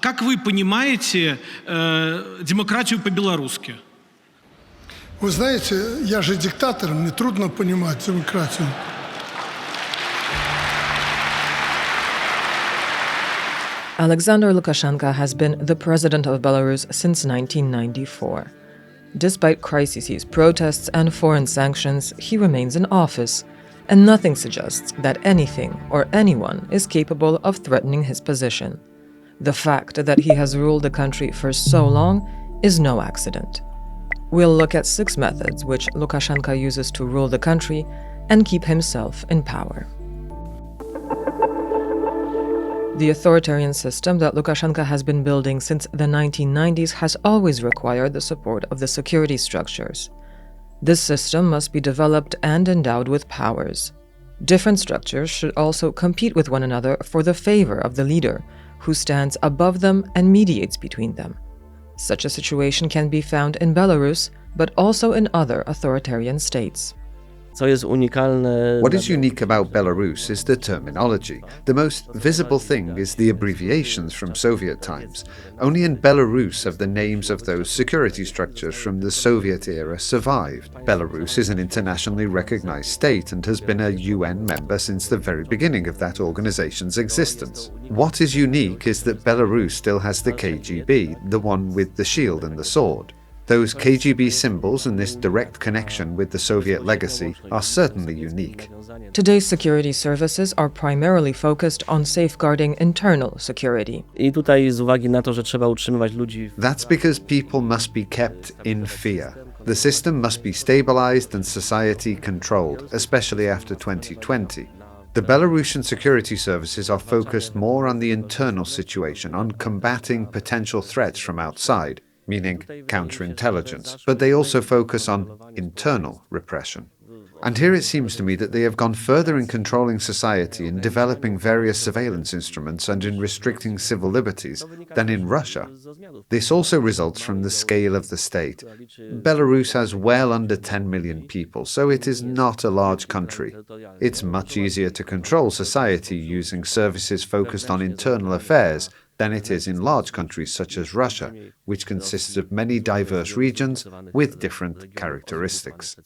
Как вы понимаете демократию по-белорусски? Вы знаете, я же диктатор, мне трудно понимать демократию. Alexander Lukashenka has been the president of Belarus since 1994. Despite crises, protests, and foreign sanctions, he remains in office, and nothing suggests that anything or anyone is capable of threatening his position. The fact that he has ruled the country for so long is no accident. We'll look at 6 methods which Lukashenka uses to rule the country and keep himself in power. The authoritarian system that Lukashenka has been building since the 1990s has always required the support of the security structures. This system must be developed and endowed with powers. Different structures should also compete with one another for the favor of the leader, who stands above them and mediates between them. Such a situation can be found in Belarus, but also in other authoritarian states. What is unique about Belarus is the terminology. The most visible thing is the abbreviations from Soviet times. Only in Belarus have the names of those security structures from the Soviet era survived. Belarus is an internationally recognized state and has been a UN member since the very beginning of that organization's existence. What is unique is that Belarus still has the KGB, the one with the shield and the sword. Those KGB symbols and this direct connection with the Soviet legacy are certainly unique. Today's security services are primarily focused on safeguarding internal security. That's because people must be kept in fear. The system must be stabilized and society controlled, especially after 2020. The Belarusian security services are focused more on the internal situation, on combating potential threats from outside, meaning counterintelligence, but they also focus on internal repression. And here it seems to me that they have gone further in controlling society, in developing various surveillance instruments and in restricting civil liberties than in Russia. This also results from the scale of the state. Belarus has well under 10 million people, so it is not a large country. It's much easier to control society using services focused on internal affairs than it is in large countries such as Russia, which consists of many diverse regions with different characteristics.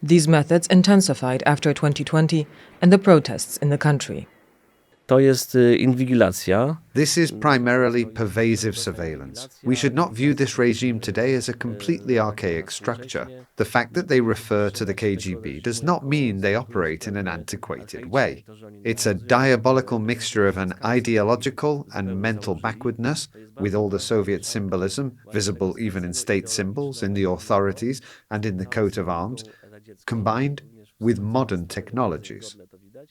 These methods intensified after 2020 and the protests in the country. This is primarily pervasive surveillance. We should not view this regime today as a completely archaic structure. The fact that they refer to the KGB does not mean they operate in an antiquated way. It's a diabolical mixture of an ideological and mental backwardness, with all the Soviet symbolism, visible even in state symbols, in the authorities, and in the coat of arms, combined with modern technologies.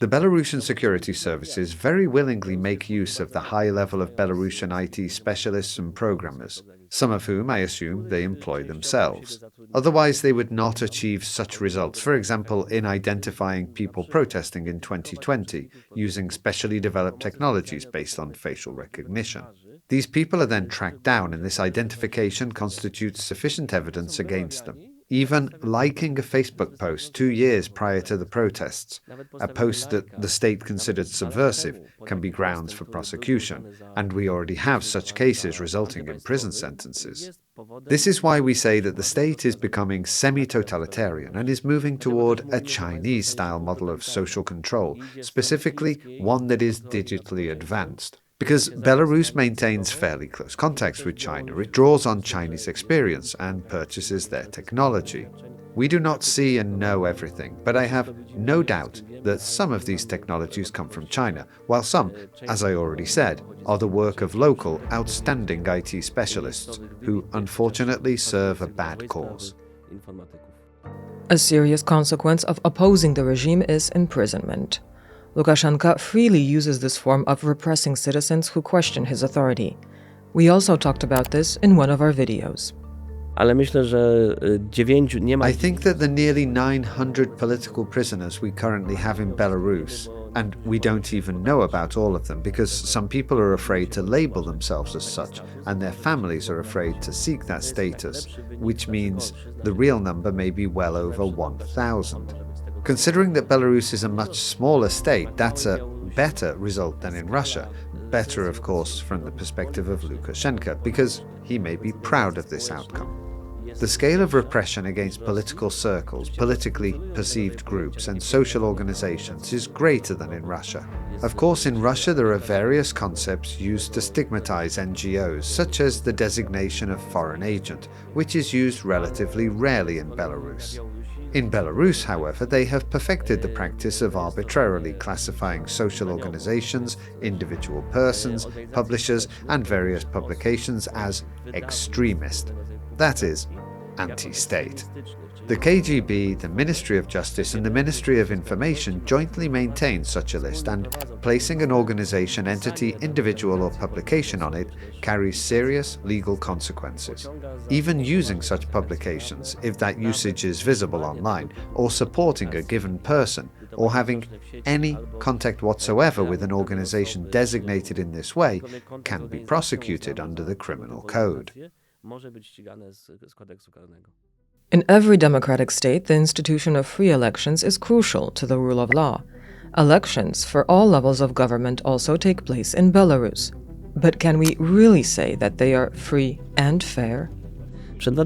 The Belarusian security services very willingly make use of the high level of Belarusian IT specialists and programmers, some of whom, I assume, they employ themselves. Otherwise, they would not achieve such results, for example, in identifying people protesting in 2020, using specially developed technologies based on facial recognition. These people are then tracked down, and this identification constitutes sufficient evidence against them. Even liking a Facebook post 2 years prior to the protests, a post that the state considered subversive, can be grounds for prosecution, and we already have such cases resulting in prison sentences. This is why we say that the state is becoming semi-totalitarian and is moving toward a Chinese-style model of social control, specifically one that is digitally advanced. Because Belarus maintains fairly close contacts with China, it draws on Chinese experience and purchases their technology. We do not see and know everything, but I have no doubt that some of these technologies come from China, while some, as I already said, are the work of local, outstanding IT specialists who unfortunately serve a bad cause. A serious consequence of opposing the regime is imprisonment. Lukashenka freely uses this form of repressing citizens who question his authority. We also talked about this in one of our videos. I think that the nearly 900 political prisoners we currently have in Belarus, and we don't even know about all of them because some people are afraid to label themselves as such, and their families are afraid to seek that status, which means the real number may be well over 1,000. Considering that Belarus is a much smaller state, that's a better result than in Russia. Better, of course, from the perspective of Lukashenka, because he may be proud of this outcome. The scale of repression against political circles, politically perceived groups, and social organizations is greater than in Russia. Of course, in Russia there are various concepts used to stigmatize NGOs, such as the designation of foreign agent, which is used relatively rarely in Belarus. In Belarus, however, they have perfected the practice of arbitrarily classifying social organizations, individual persons, publishers, and various publications as extremist. That is, anti-state. The KGB, the Ministry of Justice, and the Ministry of Information jointly maintain such a list, and placing an organization, entity, individual, or publication on it carries serious legal consequences. Even using such publications, if that usage is visible online, or supporting a given person, or having any contact whatsoever with an organization designated in this way, can be prosecuted under the criminal code. In every democratic state, the institution of free elections is crucial to the rule of law. Elections for all levels of government also take place in Belarus. But can we really say that they are free and fair? Before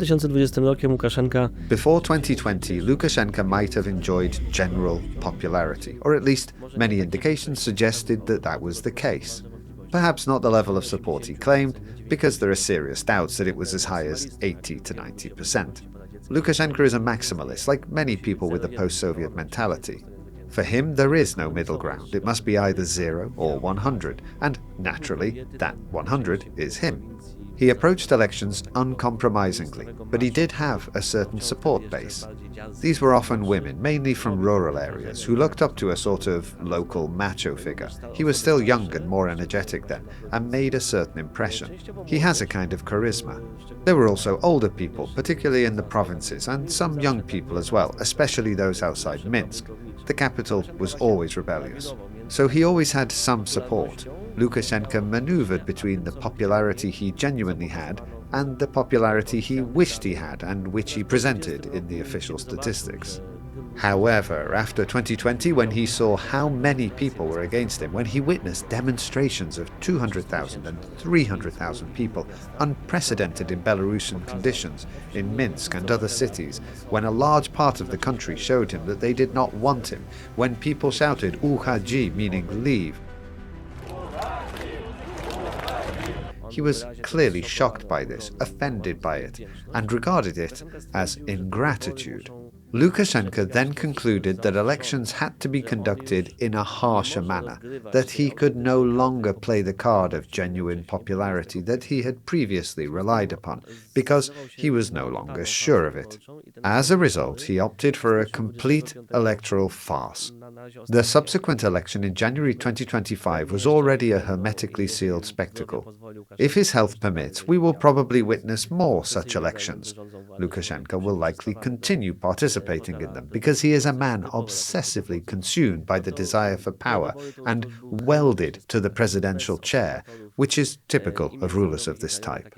2020, Lukashenka might have enjoyed general popularity, or at least many indications suggested that that was the case. Perhaps not the level of support he claimed, because there are serious doubts that it was as high as 80 to 90%. Lukashenka is a maximalist, like many people with a post-Soviet mentality. For him, there is no middle ground. It must be either 0 or 100, and naturally, that 100 is him. He approached elections uncompromisingly, but he did have a certain support base. These were often women, mainly from rural areas, who looked up to a sort of local macho figure. He was still young and more energetic then, and made a certain impression. He has a kind of charisma. There were also older people, particularly in the provinces, and some young people as well, especially those outside Minsk. The capital was always rebellious. So he always had some support. Lukashenka maneuvered between the popularity he genuinely had and the popularity he wished he had and which he presented in the official statistics. However, after 2020, when he saw how many people were against him, when he witnessed demonstrations of 200,000 and 300,000 people, unprecedented in Belarusian conditions, in Minsk and other cities, when a large part of the country showed him that they did not want him, when people shouted "Uchodzi," meaning leave, he was clearly shocked by this, offended by it, and regarded it as ingratitude. Lukashenka then concluded that elections had to be conducted in a harsher manner, that he could no longer play the card of genuine popularity that he had previously relied upon, because he was no longer sure of it. As a result, he opted for a complete electoral farce. The subsequent election in January 2025 was already a hermetically sealed spectacle. If his health permits, we will probably witness more such elections. Lukashenka will likely continue participating in them because he is a man obsessively consumed by the desire for power and welded to the presidential chair, which is typical of rulers of this type.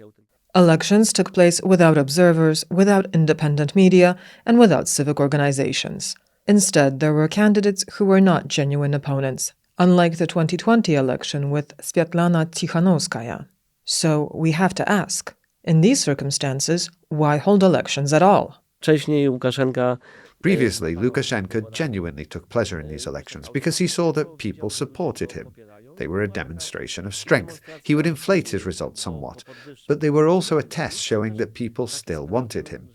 Elections took place without observers, without independent media, and without civic organizations. Instead, there were candidates who were not genuine opponents, unlike the 2020 election with Svetlana Tikhanovskaya. So we have to ask, in these circumstances, why hold elections at all? Previously, Lukashenka genuinely took pleasure in these elections because he saw that people supported him. They were a demonstration of strength. He would inflate his results somewhat, but they were also a test showing that people still wanted him.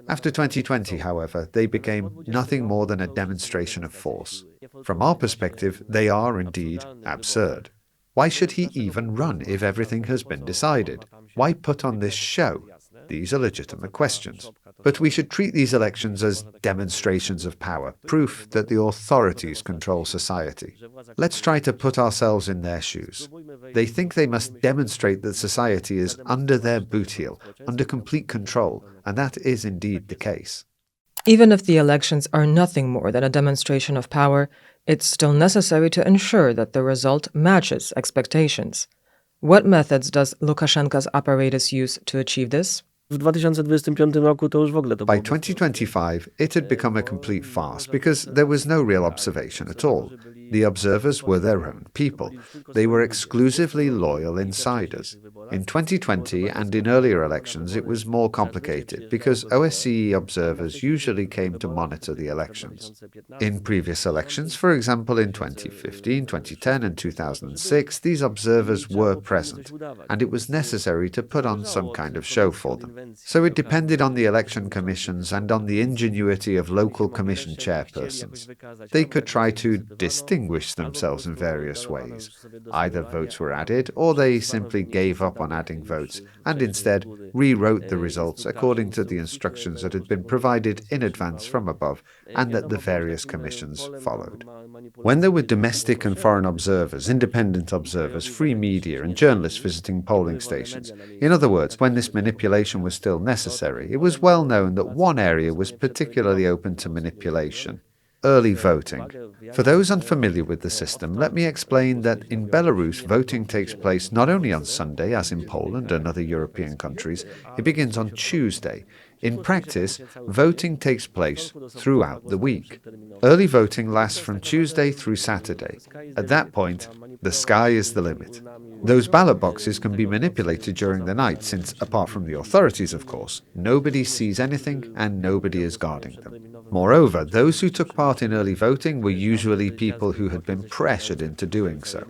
After 2020, however, they became nothing more than a demonstration of force. From our perspective, they are indeed absurd. Why should he even run if everything has been decided? Why put on this show? These are legitimate questions. But we should treat these elections as demonstrations of power, proof that the authorities control society. Let's try to put ourselves in their shoes. They think they must demonstrate that society is under their boot heel, under complete control, and that is indeed the case. Even if the elections are nothing more than a demonstration of power, it's still necessary to ensure that the result matches expectations. What methods does Lukashenka's apparatus use to achieve this? By 2025, it had become a complete farce because there was no real observation at all. The observers were their own people. They were exclusively loyal insiders. In 2020 and in earlier elections, it was more complicated because OSCE observers usually came to monitor the elections. In previous elections, for example in 2015, 2010 and 2006, these observers were present, and it was necessary to put on some kind of show for them. So it depended on the election commissions and on the ingenuity of local commission chairpersons. They could try to distinguish themselves in various ways. Either votes were added, or they simply gave up on adding votes and instead rewrote the results according to the instructions that had been provided in advance from above and that the various commissions followed. When there were domestic and foreign observers, independent observers, free media and journalists visiting polling stations, in other words, when this manipulation was still necessary, it was well known that one area was particularly open to manipulation: early voting. For those unfamiliar with the system, let me explain that in Belarus, voting takes place not only on Sunday, as in Poland and other European countries, it begins on Tuesday. In practice, voting takes place throughout the week. Early voting lasts from Tuesday through Saturday. At that point, the sky is the limit. Those ballot boxes can be manipulated during the night since, apart from the authorities of course, nobody sees anything and nobody is guarding them. Moreover, those who took part in early voting were usually people who had been pressured into doing so.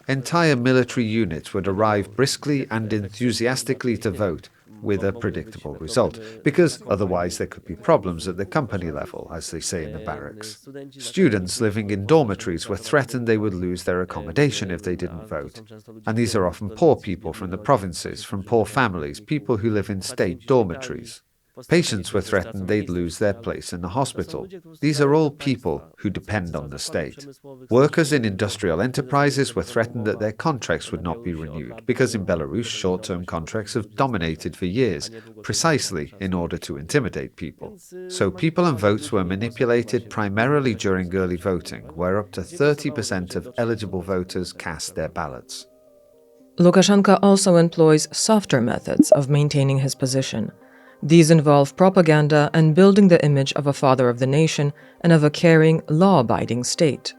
Entire military units would arrive briskly and enthusiastically to vote, with a predictable result, because otherwise there could be problems at the company level, as they say in the barracks. Students living in dormitories were threatened they would lose their accommodation if they didn't vote. And these are often poor people from the provinces, from poor families, people who live in state dormitories. Patients were threatened they'd lose their place in the hospital. These are all people who depend on the state. Workers in industrial enterprises were threatened that their contracts would not be renewed, because in Belarus short-term contracts have dominated for years, precisely in order to intimidate people. So people and votes were manipulated primarily during early voting, where up to 30% of eligible voters cast their ballots. Lukashenko also employs softer methods of maintaining his position. These involve propaganda and building the image of a father of the nation and of a caring, law-abiding state.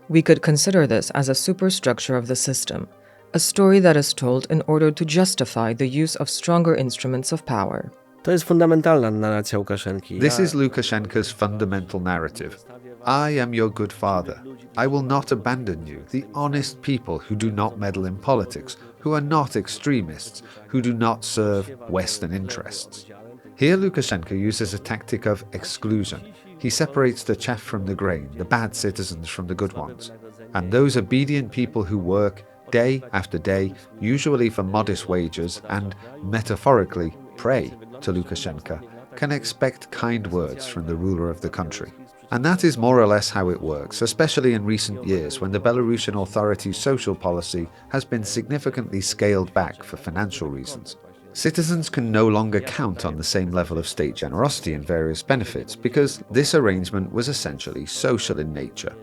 We could consider this as a superstructure of the system, a story that is told in order to justify the use of stronger instruments of power. To jest fundamentalna narracja Łukaszenki. This is Lukashenko's fundamental narrative. I am your good father. I will not abandon you, the honest people who do not meddle in politics, who are not extremists, who do not serve Western interests. Here Lukashenko uses a tactic of exclusion. He separates the chaff from the grain, the bad citizens from the good ones. And those obedient people who work day after day, usually for modest wages, and metaphorically pray to Lukashenko, can expect kind words from the ruler of the country. And that is more or less how it works, especially in recent years when the Belarusian authorities' social policy has been significantly scaled back for financial reasons. Citizens can no longer count on the same level of state generosity and various benefits because this arrangement was essentially social in nature.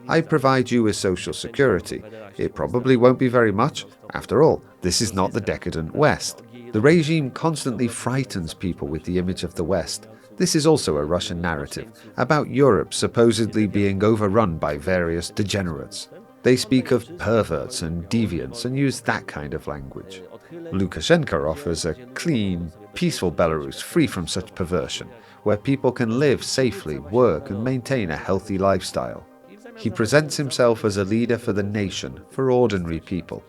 I provide you with social security. It probably won't be very much. After all, this is not the decadent West. The regime constantly frightens people with the image of the West. This is also a Russian narrative about Europe supposedly being overrun by various degenerates. They speak of perverts and deviants and use that kind of language. Lukashenko offers a clean, peaceful Belarus free from such perversion, where people can live safely, work and maintain a healthy lifestyle. He presents himself as a leader for the nation, for ordinary people,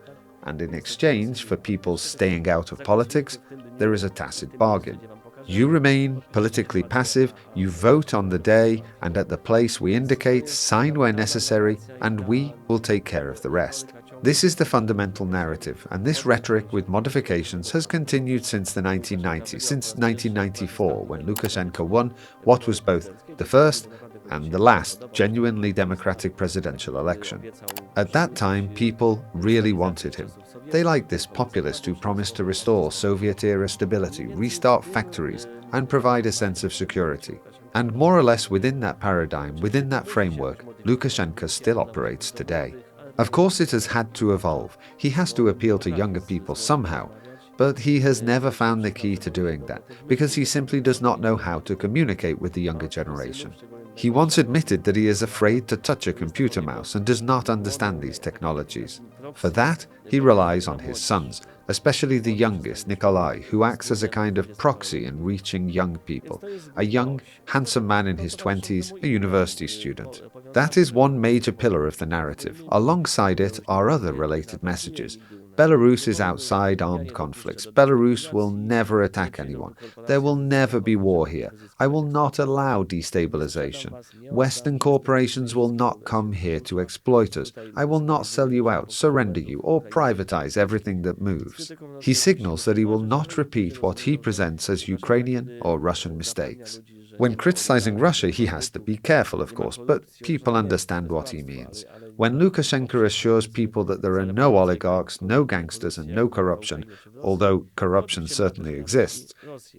and in exchange for people staying out of politics, there is a tacit bargain. You remain politically passive, you vote on the day and at the place we indicate, sign where necessary, and we will take care of the rest. This is the fundamental narrative, and this rhetoric with modifications has continued since the 1990s, since 1994, when Lukashenko won what was both the first and the last genuinely democratic presidential election. At that time, people really wanted him. They liked this populist who promised to restore Soviet-era stability, restart factories, and provide a sense of security. And more or less within that paradigm, within that framework, Lukashenko still operates today. Of course it has had to evolve. He has to appeal to younger people somehow. But he has never found the key to doing that, because he simply does not know how to communicate with the younger generation. He once admitted that he is afraid to touch a computer mouse and does not understand these technologies. For that, he relies on his sons, especially the youngest, Nikolai, who acts as a kind of proxy in reaching young people. A young, handsome man in his 20s, a university student. That is one major pillar of the narrative. Alongside it are other related messages. Belarus is outside armed conflicts. Belarus will never attack anyone. There will never be war here. I will not allow destabilization. Western corporations will not come here to exploit us. I will not sell you out, surrender you, or privatize everything that moves. He signals that he will not repeat what he presents as Ukrainian or Russian mistakes. When criticizing Russia, he has to be careful, of course, but people understand what he means. When Lukashenka assures people that there are no oligarchs, no gangsters, and no corruption, although corruption certainly exists,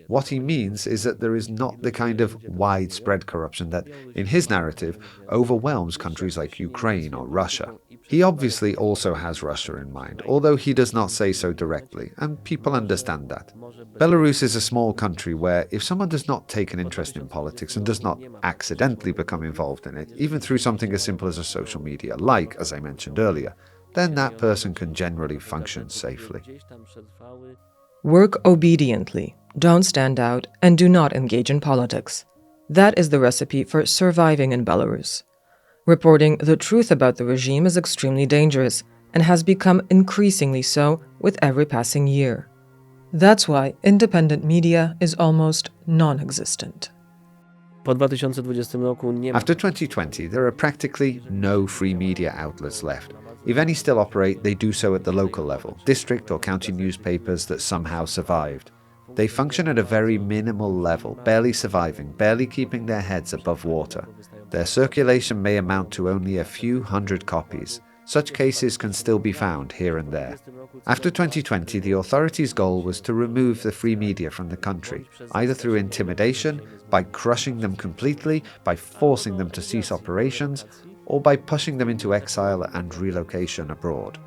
what he means is that there is not the kind of widespread corruption that, in his narrative, overwhelms countries like Ukraine or Russia. He obviously also has Russia in mind, although he does not say so directly, and people understand that. Belarus is a small country where, if someone does not take an interest in politics and does not accidentally become involved in it, even through something as simple as a social media, like, as I mentioned earlier, then that person can generally function safely. Work obediently, don't stand out, and do not engage in politics. That is the recipe for surviving in Belarus. Reporting the truth about the regime is extremely dangerous and has become increasingly so with every passing year. That's why independent media is almost non-existent. After 2020, there are practically no free media outlets left. If any still operate, they do so at the local level, district or county newspapers that somehow survived. They function at a very minimal level, barely surviving, barely keeping their heads above water. Their circulation may amount to only a few hundred copies. Such cases can still be found here and there. After 2020, the authorities' goal was to remove the free media from the country, either through intimidation, by crushing them completely, by forcing them to cease operations, or by pushing them into exile and relocation abroad.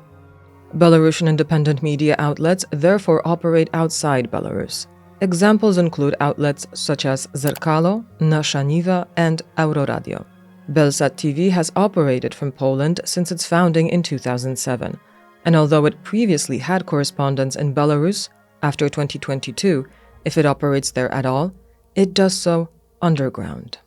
Belarusian independent media outlets therefore operate outside Belarus. Examples include outlets such as Zerkalo, Nasza Niwa, and Euroradio. Belsat TV has operated from Poland since its founding in 2007, and although it previously had correspondents in Belarus, after 2022, if it operates there at all, it does so underground.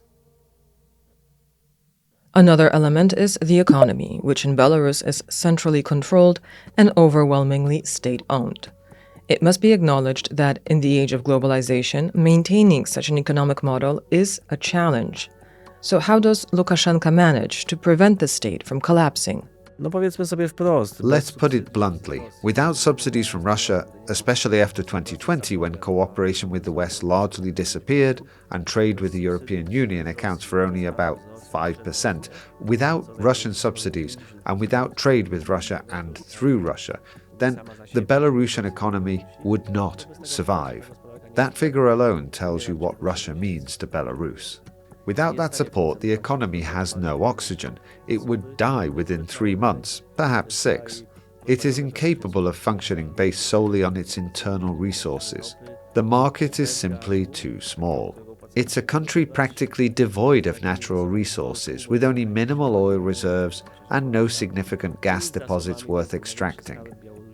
Another element is the economy, which in Belarus is centrally controlled and overwhelmingly state-owned. It must be acknowledged that in the age of globalization, maintaining such an economic model is a challenge. So how does Lukashenka manage to prevent the state from collapsing? Let's put it bluntly. Without subsidies from Russia, especially after 2020 when cooperation with the West largely disappeared and trade with the European Union accounts for only about 5%, without Russian subsidies and without trade with Russia and through Russia, then the Belarusian economy would not survive. That figure alone tells you what Russia means to Belarus. Without that support, the economy has no oxygen. It would die within 3 months, perhaps 6. It is incapable of functioning based solely on its internal resources. The market is simply too small. It's a country practically devoid of natural resources, with only minimal oil reserves and no significant gas deposits worth extracting.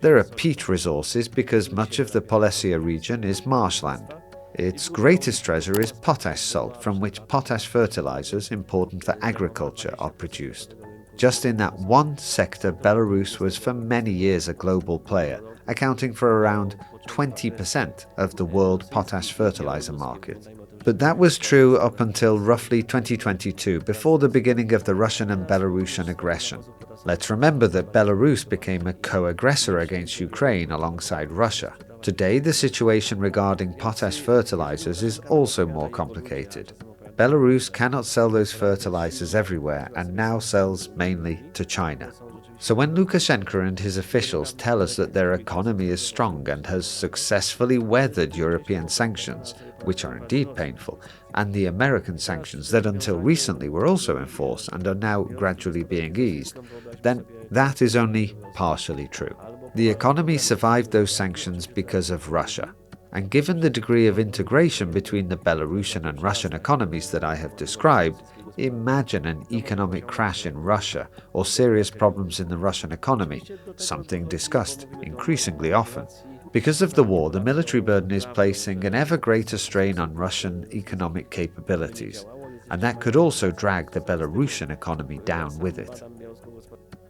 There are peat resources because much of the Polessia region is marshland. Its greatest treasure is potash salt, from which potash fertilizers important for agriculture are produced. Just in that one sector, Belarus was for many years a global player, accounting for around 20% of the world potash fertilizer market. But that was true up until roughly 2022, before the beginning of the Russian and Belarusian aggression. Let's remember that Belarus became a co-aggressor against Ukraine alongside Russia. Today, the situation regarding potash fertilizers is also more complicated. Belarus cannot sell those fertilizers everywhere and now sells mainly to China. So when Lukashenka and his officials tell us that their economy is strong and has successfully weathered European sanctions, which are indeed painful, and the American sanctions that until recently were also in force and are now gradually being eased, then that is only partially true. The economy survived those sanctions because of Russia. And given the degree of integration between the Belarusian and Russian economies that I have described, imagine an economic crash in Russia or serious problems in the Russian economy, something discussed increasingly often. Because of the war, the military burden is placing an ever greater strain on Russian economic capabilities, and that could also drag the Belarusian economy down with it.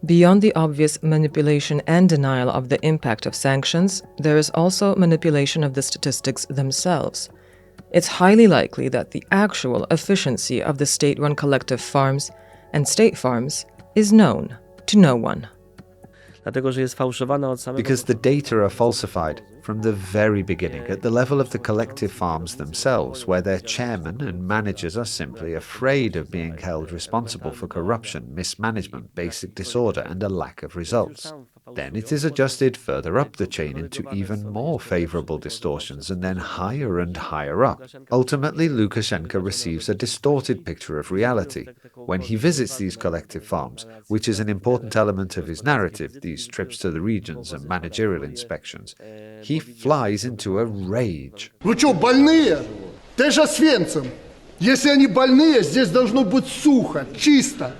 Beyond the obvious manipulation and denial of the impact of sanctions, there is also manipulation of the statistics themselves. It's highly likely that the actual efficiency of the state-run collective farms and state farms is known to no one. Because the data are falsified from the very beginning at the level of the collective farms themselves, where their chairmen and managers are simply afraid of being held responsible for corruption, mismanagement, basic disorder, and a lack of results. Then it is adjusted further up the chain into even more favorable distortions and then higher and higher up. Ultimately, Lukashenka receives a distorted picture of reality. When he visits these collective farms, which is an important element of his narrative, these trips to the regions and managerial inspections, he flies into a rage. Вы что, больные? Ты же Освенцим. Если они больные, здесь должно быть сухо, чисто.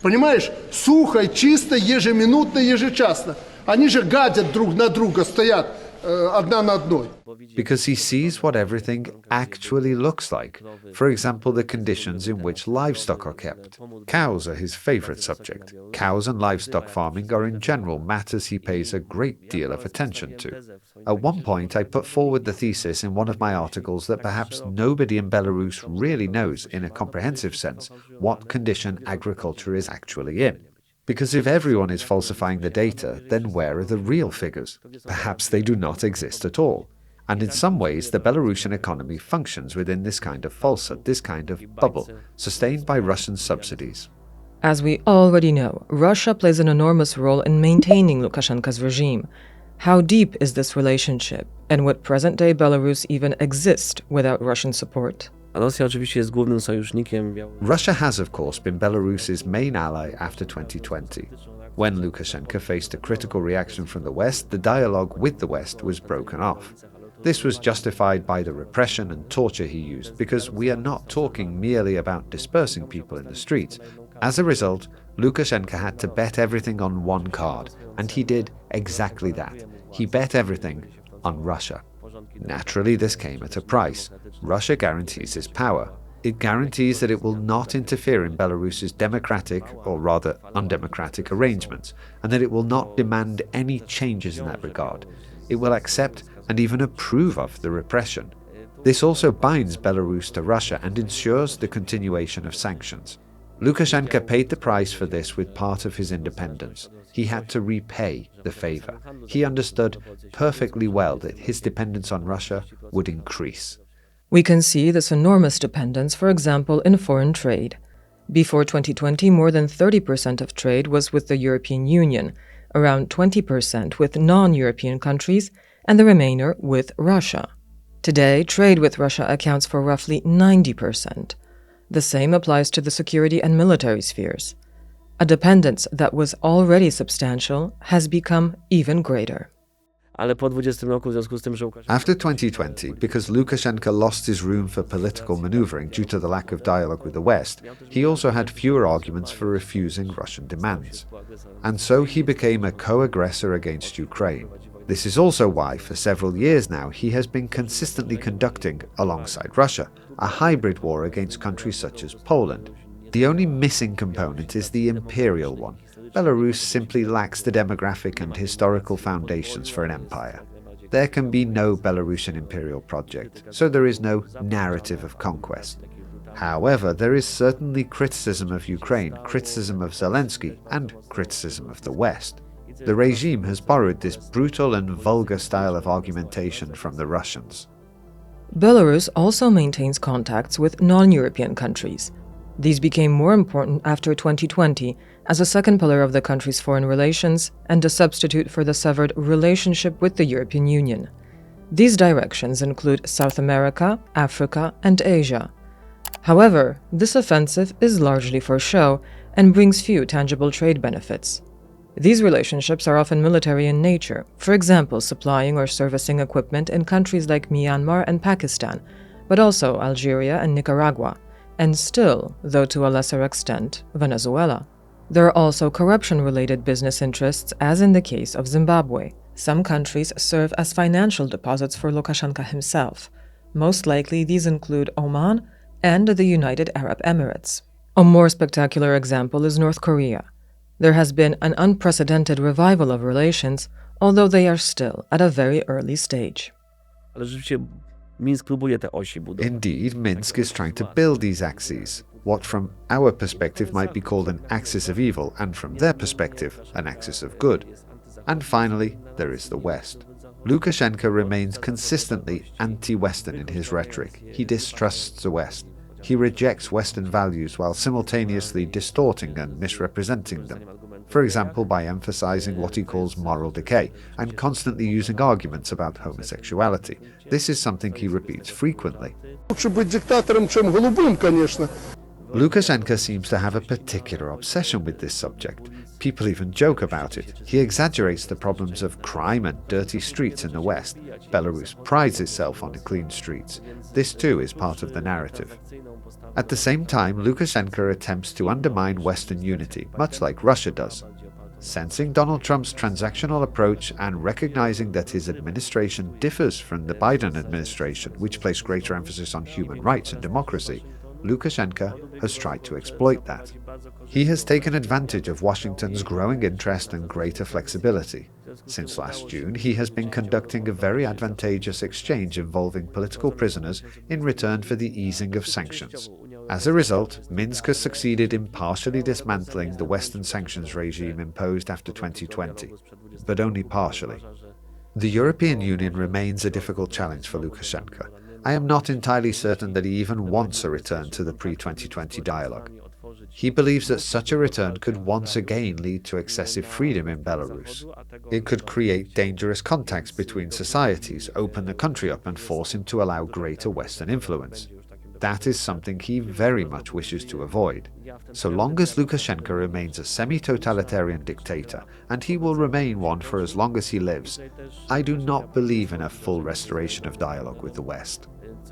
Понимаешь? Сухо и чисто, ежеминутно, ежечасно. Они же гадят друг на друга, стоят одна на одной. Because he sees what everything actually looks like. For example, the conditions in which livestock are kept. Cows are his favorite subject. Cows and livestock farming are in general matters he pays a great deal of attention to. At one point, I put forward the thesis in one of my articles that perhaps nobody in Belarus really knows, in a comprehensive sense, what condition agriculture is actually in. Because if everyone is falsifying the data, then where are the real figures? Perhaps they do not exist at all. And in some ways, the Belarusian economy functions within this kind of falsehood, this kind of bubble, sustained by Russian subsidies. As we already know, Russia plays an enormous role in maintaining Lukashenka's regime. How deep is this relationship, and would present-day Belarus even exist without Russian support? Russia has, of course, been Belarus's main ally after 2020. When Lukashenka faced a critical reaction from the West, the dialogue with the West was broken off. This was justified by the repression and torture he used, because we are not talking merely about dispersing people in the streets. As a result, Lukashenka had to bet everything on one card, and he did exactly that. He bet everything on Russia. Naturally, this came at a price. Russia guarantees its power. It guarantees that it will not interfere in Belarus's democratic, or rather undemocratic, arrangements, and that it will not demand any changes in that regard. It will accept and even approve of the repression. This also binds Belarus to Russia and ensures the continuation of sanctions. Lukashenka paid the price for this with part of his independence. He had to repay the favor. He understood perfectly well that his dependence on Russia would increase. We can see this enormous dependence, for example, in foreign trade. Before 2020, more than 30% of trade was with the European Union, around 20% with non-European countries, and the remainder with Russia. Today, trade with Russia accounts for roughly 90%. The same applies to the security and military spheres. A dependence that was already substantial has become even greater. Ale po 20 roku, w związku z tym, że After 2020, because Lukashenka lost his room for political maneuvering due to the lack of dialogue with the West, he also had fewer arguments for refusing Russian demands. And so he became a co-aggressor against Ukraine. This is also why, for several years now, he has been consistently conducting, alongside Russia, a hybrid war against countries such as Poland. The only missing component is the imperial one. Belarus simply lacks the demographic and historical foundations for an empire. There can be no Belarusian imperial project, so there is no narrative of conquest. However, there is certainly criticism of Ukraine, criticism of Zelensky, and criticism of the West. The regime has borrowed this brutal and vulgar style of argumentation from the Russians. Belarus also maintains contacts with non-European countries. These became more important after 2020 as a second pillar of the country's foreign relations and a substitute for the severed relationship with the European Union. These directions include South America, Africa, and Asia. However, this offensive is largely for show and brings few tangible trade benefits. These relationships are often military in nature, for example, supplying or servicing equipment in countries like Myanmar and Pakistan, but also Algeria and Nicaragua, and still, though to a lesser extent, Venezuela. There are also corruption-related business interests, as in the case of Zimbabwe. Some countries serve as financial deposits for Lukashenko himself. Most likely, these include Oman and the United Arab Emirates. A more spectacular example is North Korea. There has been an unprecedented revival of relations, although they are still at a very early stage. Ale rzeczywiście Mińsk próbuje te osi budować. Indeed, Minsk is trying to build these axes, what from our perspective might be called an axis of evil, and from their perspective, an axis of good. And finally, there is the West. Lukashenko remains consistently anti-Western in his rhetoric. He distrusts the West. He rejects Western values while simultaneously distorting and misrepresenting them. For example, by emphasizing what he calls moral decay and constantly using arguments about homosexuality. This is something he repeats frequently. Лучше быть диктатором, чем голубым, конечно. Lukashenko seems to have a particular obsession with this subject. People even joke about it. He exaggerates the problems of crime and dirty streets in the West. Belarus prides itself on clean streets. This too is part of the narrative. At the same time, Lukashenko attempts to undermine Western unity, much like Russia does. Sensing Donald Trump's transactional approach and recognizing that his administration differs from the Biden administration, which placed greater emphasis on human rights and democracy, Lukashenko has tried to exploit that. He has taken advantage of Washington's growing interest and greater flexibility. Since last June, he has been conducting a very advantageous exchange involving political prisoners in return for the easing of sanctions. As a result, Minsk has succeeded in partially dismantling the Western sanctions regime imposed after 2020, but only partially. The European Union remains a difficult challenge for Lukashenko. I am not entirely certain that he even wants a return to the pre-2020 dialogue. He believes that such a return could once again lead to excessive freedom in Belarus. It could create dangerous contacts between societies, open the country up and force him to allow greater Western influence. That is something he very much wishes to avoid. So long as Lukashenko remains a semi-totalitarian dictator, and he will remain one for as long as he lives, I do not believe in a full restoration of dialogue with the West.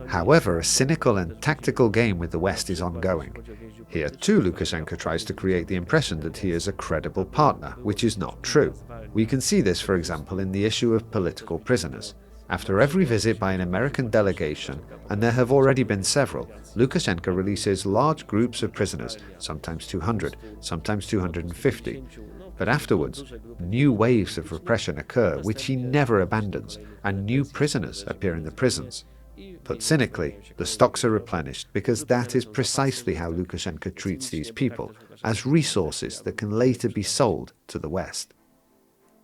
However, a cynical and tactical game with the West is ongoing. Here too, Lukashenko tries to create the impression that he is a credible partner, which is not true. We can see this, for example, in the issue of political prisoners. After every visit by an American delegation, and there have already been several, Lukashenko releases large groups of prisoners, sometimes 200, sometimes 250. But afterwards, new waves of repression occur, which he never abandons, and new prisoners appear in the prisons. Put cynically, the stocks are replenished because that is precisely how Lukashenko treats these people, as resources that can later be sold to the West.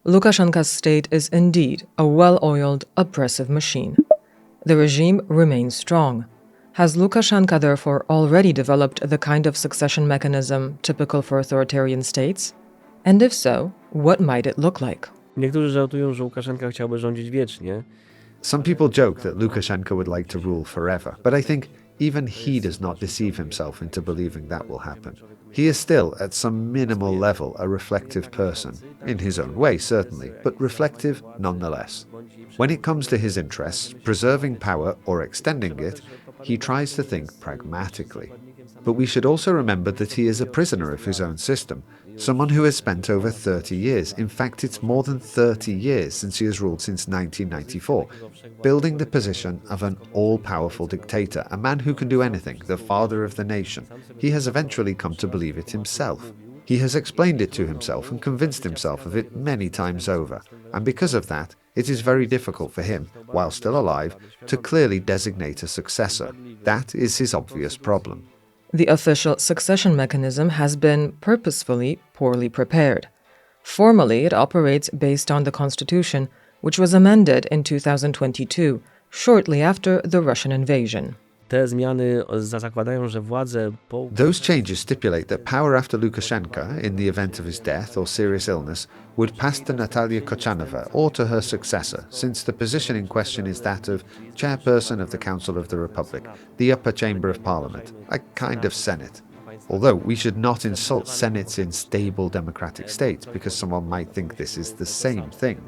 Lukashenko's state is indeed a well-oiled, oppressive machine. The regime remains strong. Has Lukashenko therefore already developed the kind of succession mechanism typical for authoritarian states? And if so, what might it look like? Niektórzy żartują, że Łukaszenka chciałby rządzić wiecznie. Some people joke that Lukashenko would like to rule forever, but I think even he does not deceive himself into believing that will happen. He is still, at some minimal level, a reflective person. In his own way, certainly, but reflective nonetheless. When it comes to his interests, preserving power or extending it, he tries to think pragmatically. But we should also remember that he is a prisoner of his own system, someone who has spent over 30 years, in fact it's more than 30 years since he has ruled since 1994, building the position of an all-powerful dictator, a man who can do anything, the father of the nation. He has eventually come to believe it himself. He has explained it to himself and convinced himself of it many times over, and because of that, it is very difficult for him, while still alive, to clearly designate a successor. That is his obvious problem. The official succession mechanism has been purposefully poorly prepared. Formally, it operates based on the constitution, which was amended in 2022, shortly after the Russian invasion. Te zmiany zakładają, że władze po... Those changes stipulate that power after Lukashenko, in the event of his death or serious illness, would pass to Natalia Kochanova or to her successor, since the position in question is that of chairperson of the Council of the Republic, the upper chamber of parliament, a kind of senate. Although we should not insult senates in stable democratic states because someone might think this is the same thing.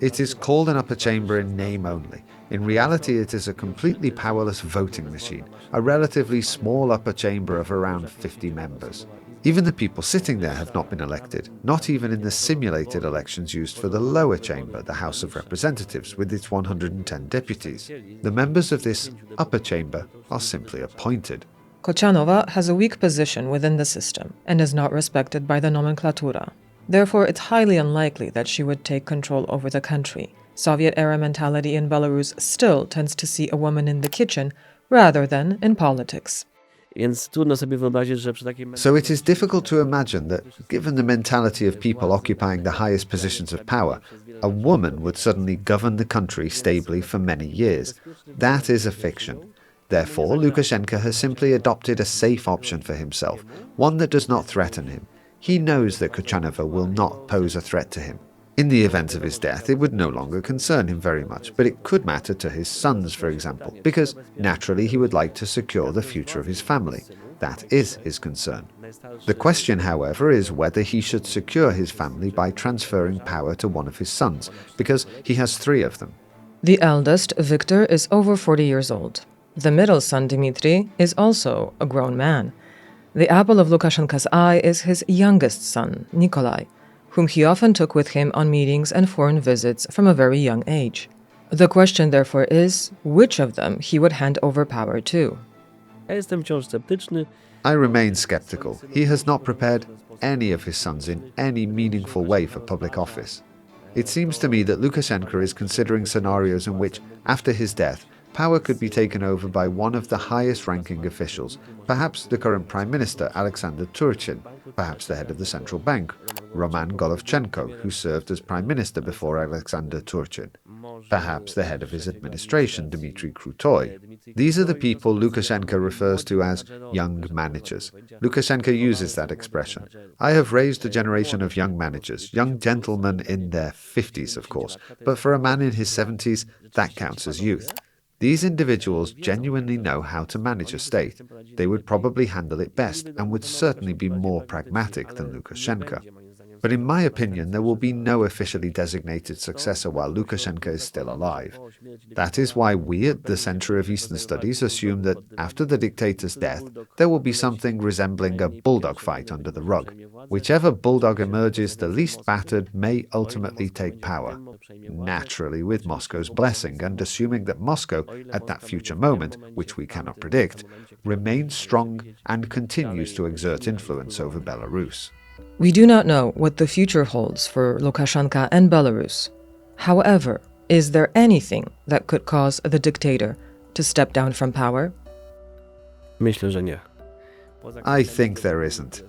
It is called an upper chamber in name only. In reality, it is a completely powerless voting machine, a relatively small upper chamber of around 50 members. Even the people sitting there have not been elected, not even in the simulated elections used for the lower chamber, the House of Representatives, with its 110 deputies. The members of this upper chamber are simply appointed. Kochanova has a weak position within the system and is not respected by the nomenklatura. Therefore, it's highly unlikely that she would take control over the country. Soviet-era mentality in Belarus still tends to see a woman in the kitchen rather than in politics. Więc trudno sobie wyobrazić, że przy takiej So it is difficult to imagine that, given the mentality of people occupying the highest positions of power, a woman would suddenly govern the country stably for many years. That is a fiction. Therefore, Lukashenko has simply adopted a safe option for himself, one that does not threaten him. He knows that Kochanova will not pose a threat to him. In the event of his death, it would no longer concern him very much, but it could matter to his sons, for example, because naturally he would like to secure the future of his family. That is his concern. The question, however, is whether he should secure his family by transferring power to one of his sons, because he has 3 of them. The eldest, Viktor, is over 40 years old. The middle son, Dmitry, is also a grown man. The apple of Lukashenko's eye is his youngest son, Nikolai, whom he often took with him on meetings and foreign visits from a very young age. The question, therefore, is which of them he would hand over power to. Ja jestem wciąż sceptyczny. I remain skeptical. He has not prepared any of his sons in any meaningful way for public office. It seems to me that Lukashenko is considering scenarios in which, after his death, power could be taken over by one of the highest-ranking officials, perhaps the current Prime Minister, Alexander Turchin, perhaps the head of the central bank, Roman Golovchenko, who served as Prime Minister before Alexander Turchin, perhaps the head of his administration, Dmitry Krutoy. These are the people Lukashenko refers to as young managers. Lukashenko uses that expression. I have raised a generation of young managers, young gentlemen in their 50s, of course, but for a man in his 70s, that counts as youth. These individuals genuinely know how to manage a state. They would probably handle it best and would certainly be more pragmatic than Lukashenko. But in my opinion, there will be no officially designated successor while Lukashenko is still alive. That is why we at the Center of Eastern Studies assume that after the dictator's death, there will be something resembling a bulldog fight under the rug. Whichever bulldog emerges the least battered may ultimately take power, naturally with Moscow's blessing and assuming that Moscow, at that future moment, which we cannot predict, remains strong and continues to exert influence over Belarus. We do not know what the future holds for Lukashenko and Belarus. However, is there anything that could cause the dictator to step down from power? Myślę, że nie. I think there isn't.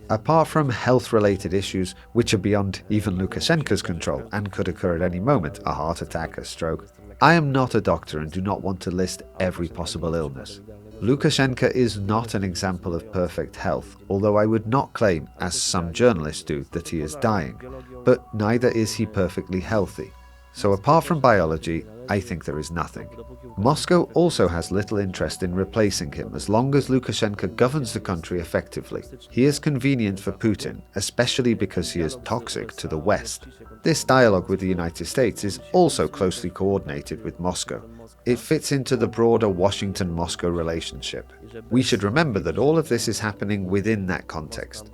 Apart from health-related issues, which are beyond even Lukashenko's control and could occur at any moment, a heart attack, a stroke, I am not a doctor and do not want to list every possible illness. Lukashenko is not an example of perfect health, although I would not claim, as some journalists do, that he is dying, but neither is he perfectly healthy. So apart from biology, I think there is nothing. Moscow also has little interest in replacing him as long as Lukashenko governs the country effectively. He is convenient for Putin, especially because he is toxic to the West. This dialogue with the United States is also closely coordinated with Moscow. It fits into the broader Washington-Moscow relationship. We should remember that all of this is happening within that context.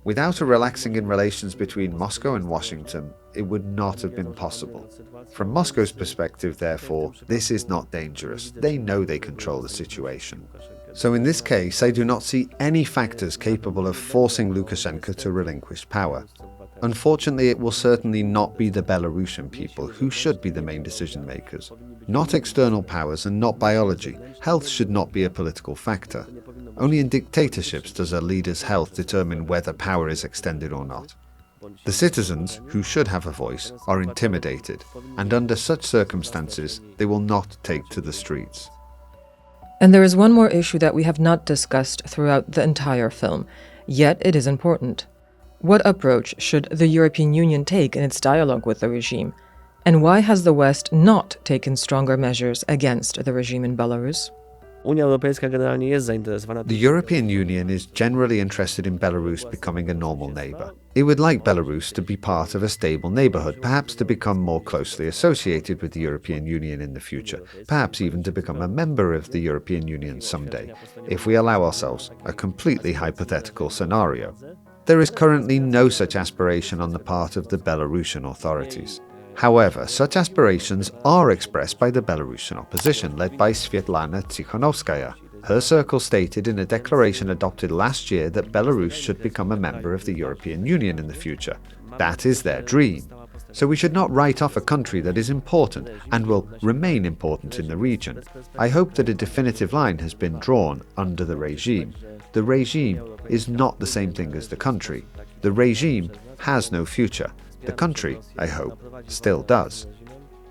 Without a relaxing in relations between Moscow and Washington, it would not have been possible. From Moscow's perspective, therefore, this is not dangerous. They know they control the situation. So in this case, I do not see any factors capable of forcing Lukashenko to relinquish power. Unfortunately, it will certainly not be the Belarusian people who should be the main decision makers. Not external powers and not biology. Health should not be a political factor. Only in dictatorships does a leader's health determine whether power is extended or not. The citizens, who should have a voice, are intimidated, and under such circumstances, they will not take to the streets. And there is one more issue that we have not discussed throughout the entire film, yet it is important. What approach should the European Union take in its dialogue with the regime? And why has the West not taken stronger measures against the regime in Belarus? Unia Europejska generalnie jest zainteresowana The European Union is generally interested in Belarus becoming a normal neighbor. It would like Belarus to be part of a stable neighborhood, perhaps to become more closely associated with the European Union in the future, perhaps even to become a member of the European Union someday, if we allow ourselves a completely hypothetical scenario. There is currently no such aspiration on the part of the Belarusian authorities. However, such aspirations are expressed by the Belarusian opposition, led by Svetlana Tikhanovskaya. Her circle stated in a declaration adopted last year that Belarus should become a member of the European Union in the future. That is their dream. So we should not write off a country that is important and will remain important in the region. I hope that a definitive line has been drawn under the regime. The regime is not the same thing as the country. The regime has no future. The country, I hope, still does.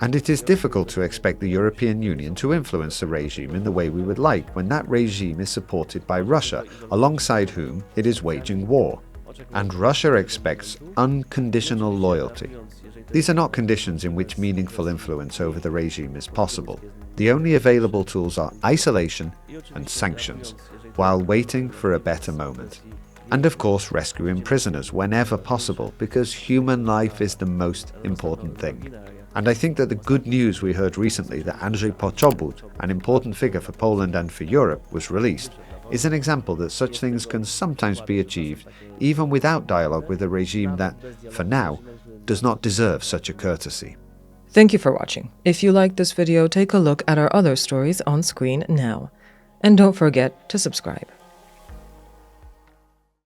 And it is difficult to expect the European Union to influence the regime in the way we would like when that regime is supported by Russia, alongside whom it is waging war. And Russia expects unconditional loyalty. These are not conditions in which meaningful influence over the regime is possible. The only available tools are isolation and sanctions, while waiting for a better moment. And of course rescuing prisoners whenever possible, because human life is the most important thing. And I think that the good news we heard recently that Andrzej Poczobut, an important figure for Poland and for Europe, was released, is an example that such things can sometimes be achieved even without dialogue with a regime that, for now, does not deserve such a courtesy. Thank you for watching. If you liked this video, take a look at our other stories on screen now. And don't forget to subscribe.